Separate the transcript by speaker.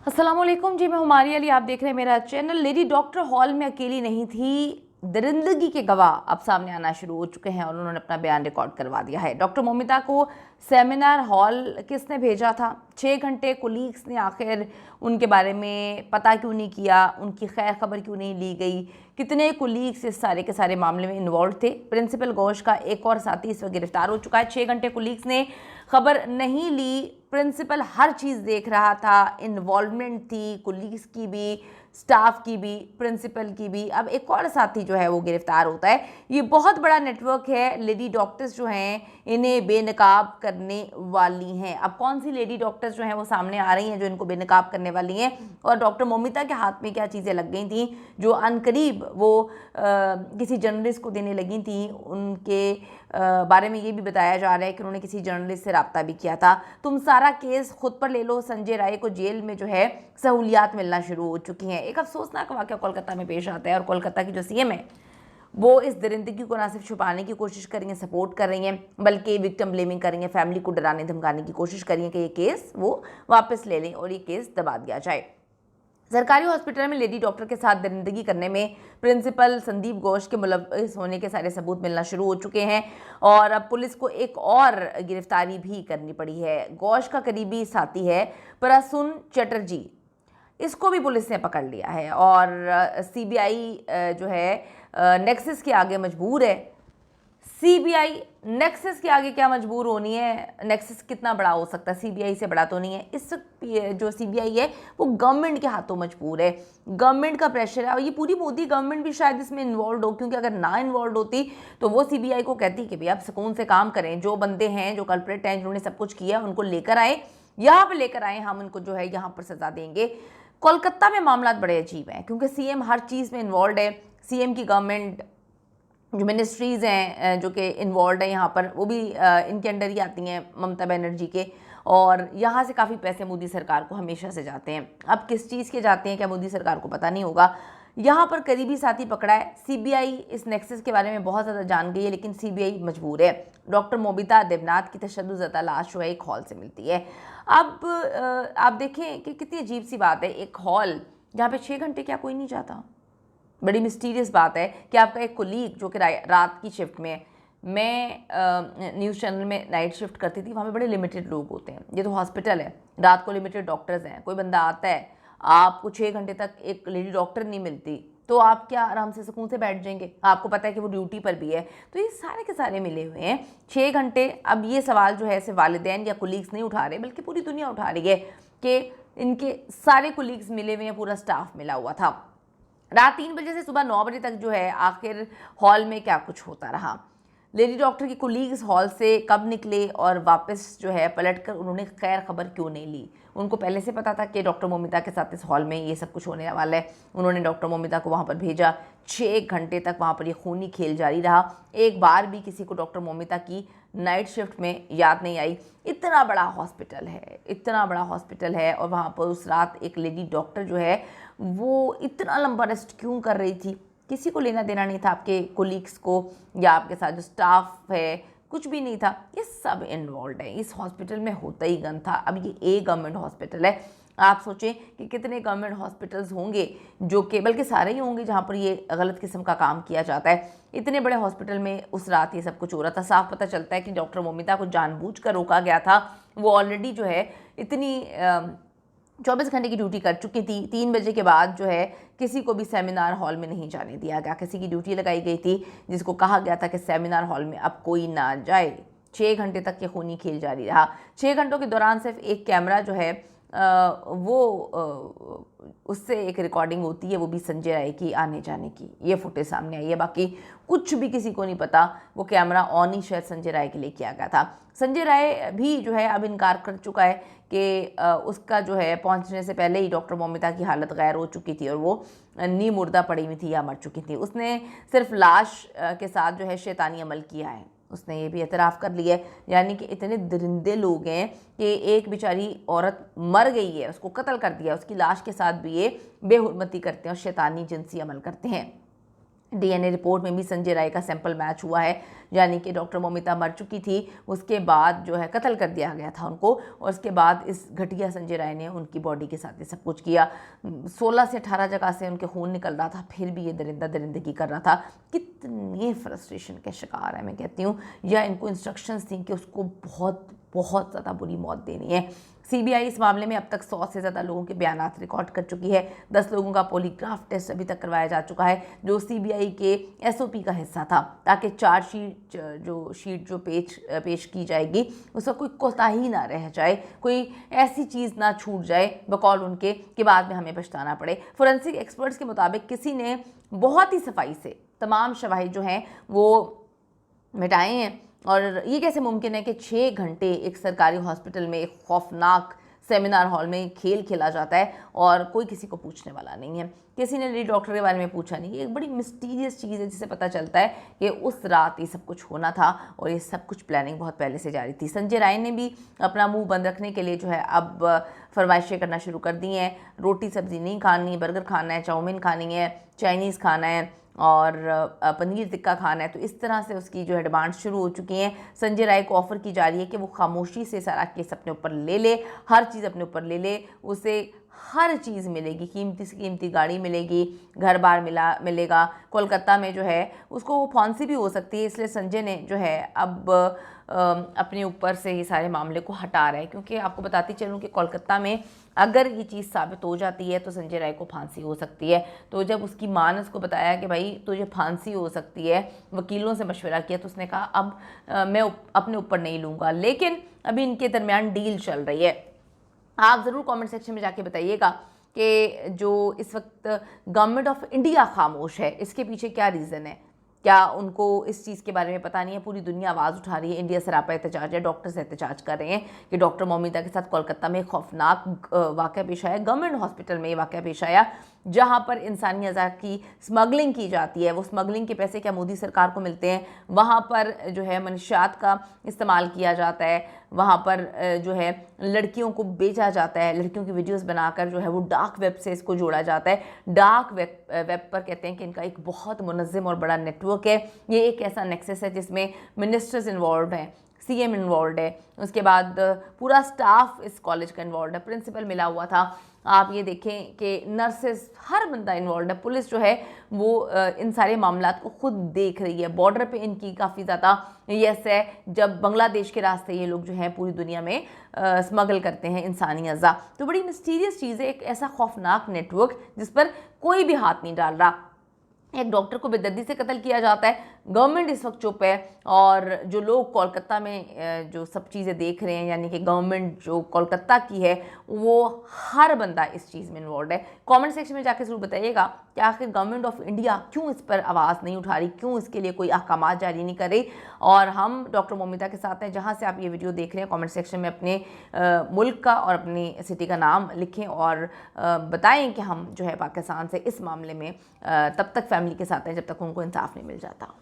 Speaker 1: अस्सलामुअलैकुम जी, मैं हुमारी अली, आप देख रहे हैं मेरा चैनल। लेडी डॉक्टर हॉल में अकेली नहीं थी। दरिंदगी के गवाह अब सामने आना शुरू हो चुके हैं और उन्होंने अपना बयान रिकॉर्ड करवा दिया है। डॉक्टर मोमिता को सेमिनार हॉल किसने भेजा था? 6 घंटे कुलीग्स ने आखिर उनके बारे में पता क्यों नहीं किया? उनकी खैर खबर क्यों नहीं ली गई? कितने कुलीग्स इस सारे के सारे मामले में इन्वॉल्व थे? प्रिंसिपल घोष का एक और साथी इस वक्त गिरफ्तार हो चुका है। 6 घंटे कुलीग्स ने खबर नहीं ली। प्रिंसिपल हर चीज़ देख रहा था, इन्वॉल्वमेंट थी कुलीग्स की भी, स्टाफ की भी, प्रिंसिपल की भी। अब एक और साथी जो है वो गिरफ्तार होता है। ये बहुत बड़ा नेटवर्क है। लेडी डॉक्टर्स जो हैं इन्हें बेनकाब करने वाली हैं। अब कौन सी लेडी डॉक्टर्स जो हैं वो सामने आ रही हैं जो इनको बेनकाब करने वाली हैं, और डॉक्टर मोमिता के हाथ में क्या चीज़ें लग गई थी जो अनकरीब वो किसी जर्नलिस्ट को देने लगी थी। उनके बारे में ये भी बताया जा रहा है कि उन्होंने किसी जर्नलिस्ट से रब्ता भी किया था। तुम सारा केस खुद पर ले लो। संजय राय को जेल में जो है सहूलियात मिलना शुरू हो चुकी हैं। एक अफसोसनाक वाक़या कोलकाता में पेश आता है और कोलकाता की जो सीएम है वो इस दरिंदगी को ना सिर्फ छुपाने की कोशिश कर रही हैं, सपोर्ट कर रही हैं, बल्कि विक्टिम ब्लेमिंग कर रही हैं, फैमिली को डराने धमकाने की कोशिश कर रही हैं कि ये केस वो वापस ले लें और ये केस दबा दिया जाए। सरकारी हॉस्पिटल में लेडी डॉक्टर के साथ दरिंदगी करने में प्रिंसिपल संदीप घोष के मुलव्वस होने के सारे सबूत मिलना शुरू हो चुके हैं और अब पुलिस को एक और गिरफ्तारी भी करनी पड़ी है। घोष का करीबी साथी है प्रसून चटर्जी, इसको भी पुलिस ने पकड़ लिया है और सीबीआई जो है नेक्सस के आगे मजबूर है। सीबीआई नेक्सस के आगे क्या मजबूर होनी है? नेक्सस कितना बड़ा हो सकता है? सीबीआई से बड़ा तो नहीं है। इस जो सीबीआई है वो गवर्नमेंट के हाथों मजबूर है। गवर्नमेंट का प्रेशर है और ये पूरी मोदी गवर्नमेंट भी शायद इसमें इन्वॉल्व हो, क्योंकि अगर ना इन्वॉल्व होती तो वो सीबीआई को कहती कि भाई आप सुकून से काम करें, जो बंदे हैं, जो कल्प्रेट हैं, जिन्होंने सब कुछ किया, उनको लेकर आए, यहाँ पर लेकर आए, हम उनको जो है यहाँ पर सजा देंगे। कोलकाता में मामला बड़े अजीब हैं क्योंकि सीएम हर चीज़ में इन्वॉल्व है। सीएम की गवर्नमेंट जो मिनिस्ट्रीज़ हैं जो कि इन्वॉल्व है यहाँ पर, वो भी इनके अंडर ही आती हैं, ममता बनर्जी के, और यहाँ से काफ़ी पैसे मोदी सरकार को हमेशा से जाते हैं। अब किस चीज़ के जाते हैं क्या मोदी सरकार को पता नहीं होगा। यहाँ पर करीबी साथी पकड़ा है। सीबीआई इस नेक्सस के बारे में बहुत ज़्यादा जान गई है, लेकिन सीबीआई मजबूर है। डॉक्टर मोमिता देवनाथ की तशद्दुज़दा लाश जो है एक हॉल से मिलती है। अब आप देखें कि कितनी अजीब सी बात है, एक हॉल जहाँ पे 6 घंटे क्या कोई नहीं जाता। बड़ी मिस्टीरियस बात है कि आपका एक कोलीग जो कि रात की शिफ्ट में, मैं न्यूज़ चैनल में नाइट शिफ्ट करती थी, वहाँ पे बड़े लिमिटेड लोग होते हैं। ये तो हॉस्पिटल है, रात को लिमिटेड डॉक्टर्स हैं। कोई बंदा आता है, आपको 6 घंटे तक एक लेडी डॉक्टर नहीं मिलती तो आप क्या आराम से सुकून से बैठ जाएंगे? आपको पता है कि वो ड्यूटी पर भी है। तो ये सारे के सारे मिले हुए हैं 6 घंटे। अब ये सवाल जो है सिर्फ वालिदैन या कुलीग्स नहीं उठा रहे, बल्कि पूरी दुनिया उठा रही है कि इनके सारे कुलीग्स मिले हुए हैं, पूरा स्टाफ मिला हुआ था। रात 3 बजे से सुबह 9 बजे तक जो है आखिर हॉल में क्या कुछ होता रहा? लेडी डॉक्टर की कुलीग्स हॉल से कब निकले और वापस जो है पलटकर उन्होंने खैर खबर क्यों नहीं ली? उनको पहले से पता था कि डॉक्टर मोमिता के साथ इस हॉल में ये सब कुछ होने वाला है। उन्होंने डॉक्टर मोमिता को वहाँ पर भेजा। 6 घंटे तक वहाँ पर ये खूनी खेल जारी रहा। एक बार भी किसी को डॉक्टर मोमिता की नाइट शिफ्ट में याद नहीं आई। इतना बड़ा हॉस्पिटल है, इतना बड़ा हॉस्पिटल है, और वहाँ पर उस रात एक लेडी डॉक्टर जो है वो इतना लंबा रेस्ट क्यों कर रही थी? किसी को लेना देना नहीं था आपके कोलीग्स को या आपके साथ जो स्टाफ है, कुछ भी नहीं था। ये सब इन्वॉल्व है। इस हॉस्पिटल में होता ही गन था। अब ये एक गवर्नमेंट हॉस्पिटल है। आप सोचें कि कितने गवर्नमेंट हॉस्पिटल्स होंगे जो कि, बल्कि सारे ही होंगे, जहाँ पर ये गलत किस्म का काम किया जाता है। इतने बड़े हॉस्पिटल में उस रात ये सब कुछ हो रहा था। साफ पता चलता है कि डॉक्टर मोमिता को जानबूझकर रोका गया था। वो ऑलरेडी जो है इतनी 24 घंटे की ड्यूटी कर चुकी थी। 3 बजे के बाद जो है किसी को भी सेमिनार हॉल में नहीं जाने दिया गया। किसी की ड्यूटी लगाई गई थी जिसको कहा गया था कि सेमिनार हॉल में अब कोई ना जाए। 6 घंटे तक ये खूनी खेल जारी रहा। 6 घंटों के दौरान सिर्फ एक कैमरा जो है उससे एक रिकॉर्डिंग होती है, वो भी संजय राय की आने जाने की। ये फुटेज सामने आई है। बाकी कुछ भी किसी को नहीं पता। वो कैमरा ऑन ही शायद संजय राय के लिए किया गया था। संजय राय भी जो है अब इनकार कर चुका है कि उसका जो है पहुंचने से पहले ही डॉक्टर मोमिता की हालत गैर हो चुकी थी और वो नी मुर्दा पड़ी हुई थी या मर चुकी थी। उसने सिर्फ लाश के साथ जो है शैतानी अमल किया है, उसने ये भी एतराफ़ कर लिया है। यानी कि इतने दरिंदे लोग हैं कि एक बेचारी औरत मर गई है, उसको कत्ल कर दिया, उसकी लाश के साथ भी ये बेहुरमती करते हैं और शैतानी जिनसी अमल करते हैं। डीएनए रिपोर्ट में भी संजय राय का सैंपल मैच हुआ है, यानी कि डॉक्टर मौमिता मर चुकी थी, उसके बाद जो है कत्ल कर दिया गया था उनको, और उसके बाद इस घटिया संजय राय ने उनकी बॉडी के साथ ये सब कुछ किया। 16 से 18 जगह से उनके खून निकल रहा था, फिर भी ये दरिंदगी कर रहा था। कितने फ्रस्ट्रेशन के शिकार है मैं कहती हूँ, या इनको इंस्ट्रक्शंस थी कि उसको बहुत बहुत ज़्यादा बुरी मौत देनी है। सीबीआई इस मामले में अब तक 100 से ज़्यादा लोगों के बयानात रिकॉर्ड कर चुकी है। 10 लोगों का पॉलीग्राफ टेस्ट अभी तक करवाया जा चुका है, जो सीबीआई के एसओपी का हिस्सा था, ताकि चार्जशीट जो पेश की जाएगी उसका कोई कोताही ना रह जाए, कोई ऐसी चीज़ ना छूट जाए बकौल उनके कि बाद में हमें पछताना पड़े। फोरेंसिक एक्सपर्ट्स के मुताबिक किसी ने बहुत ही सफाई से तमाम शवाहिद जो हैं वो मिटाए हैं, और ये कैसे मुमकिन है कि 6 घंटे एक सरकारी हॉस्पिटल में एक खौफनाक सेमिनार हॉल में खेल खेला जाता है और कोई किसी को पूछने वाला नहीं है, किसी ने लेडी डॉक्टर के बारे में पूछा नहीं। ये एक बड़ी मिस्टीरियस चीज़ है जिससे पता चलता है कि उस रात ये सब कुछ होना था और ये सब कुछ प्लानिंग बहुत पहले से जारी थी। संजय राय ने भी अपना मुंह बंद रखने के लिए जो है अब फरमाइशें करना शुरू कर दी हैं। रोटी सब्ज़ी नहीं खानी, बर्गर खाना है, चाउमीन खानी है, चाइनीज़ खाना है और पनीर टिक्का खाना है। तो इस तरह से उसकी जो है डिमांड शुरू हो चुकी हैं। संजय राय को ऑफ़र की जा रही है कि वो खामोशी से सारा केस अपने ऊपर ले ले, हर चीज़ अपने ऊपर ले ले, उसे हर चीज़ मिलेगी, कीमती से कीमती गाड़ी मिलेगी, घर बार मिलेगा। कोलकाता में जो है उसको वो फांसी भी हो सकती है, इसलिए संजय ने जो है अब अपने ऊपर से ये सारे मामले को हटा रहा है, क्योंकि आपको बताती चलूँ कि कोलकाता में अगर ये चीज़ साबित हो जाती है तो संजय राय को फांसी हो सकती है। तो जब उसकी माँ ने उसको बताया कि भाई तुझे फांसी हो सकती है, वकीलों से मशवरा किया, तो उसने कहा अब मैं अपने ऊपर नहीं लूँगा। लेकिन अभी इनके दरमियान डील चल रही है। आप ज़रूर कमेंट सेक्शन में जाके बताइएगा कि जो इस वक्त गवर्नमेंट ऑफ इंडिया खामोश है, इसके पीछे क्या रीज़न है। क्या उनको इस चीज़ के बारे में पता नहीं है? पूरी दुनिया आवाज़ उठा रही है, इंडिया सरापा एहतजाज है, डॉक्टर्स एहतजाज कर रहे हैं कि डॉक्टर मौमिता के साथ कोलकाता में खौफनाक वाक़या पेश आया। गवर्नमेंट हॉस्पिटल में ये वाक़या पेश आया जहाँ पर इंसानी अज़ा की स्मगलिंग की जाती है। वो स्मगलिंग के पैसे क्या मोदी सरकार को मिलते हैं? वहाँ पर जो है मनशियात का इस्तेमाल किया जाता है, वहाँ पर जो है लड़कियों को बेचा जाता है, लड़कियों की वीडियोस बनाकर जो है वो डार्क वेब से इसको जोड़ा जाता है। डार्क वेब पर कहते हैं कि इनका एक बहुत मुनज़्ज़म और बड़ा नेटवर्क है। ये एक ऐसा नेक्सस है जिसमें मिनिस्टर्स इन्वॉल्व हैं, सीएम इन्वॉल्व है, उसके बाद पूरा स्टाफ इस कॉलेज का इन्वॉल्व है, प्रिंसिपल मिला हुआ था। आप ये देखें कि नर्सेस, हर बंदा इन्वॉल्व है। पुलिस जो है वो इन सारे मामलात को खुद देख रही है। बॉर्डर पे इनकी काफ़ी ज़्यादा यस है, जब बांग्लादेश के रास्ते ये लोग जो हैं पूरी दुनिया में स्मगल करते हैं इंसानी अज़ा। तो बड़ी मिस्टीरियस चीज़ है, एक ऐसा खौफनाक नेटवर्क जिस पर कोई भी हाथ नहीं डाल रहा। एक डॉक्टर को बेदर्दी से कत्ल किया जाता है, गवर्नमेंट इस वक्त चुप है, और जो लोग कोलकाता में जो सब चीज़ें देख रहे हैं, यानी कि गवर्नमेंट जो कोलकाता की है, वो हर बंदा इस चीज़ में इन्वॉल्व है। कमेंट सेक्शन में जाके ज़रूर बताइएगा कि आखिर गवर्नमेंट ऑफ इंडिया क्यों इस पर आवाज़ नहीं उठा रही, क्यों इसके लिए कोई अहकामात जारी नहीं कर रही। और हम डॉक्टर मौमिता के साथ हैं। जहाँ से आप ये वीडियो देख रहे हैं, कमेंट सेक्शन में अपने मुल्क का और अपनी सिटी का नाम लिखें और बताएं कि हम जो है पाकिस्तान से इस मामले में तब तक फैमिली के साथ हैं जब तक उनको इंसाफ नहीं मिल जाता।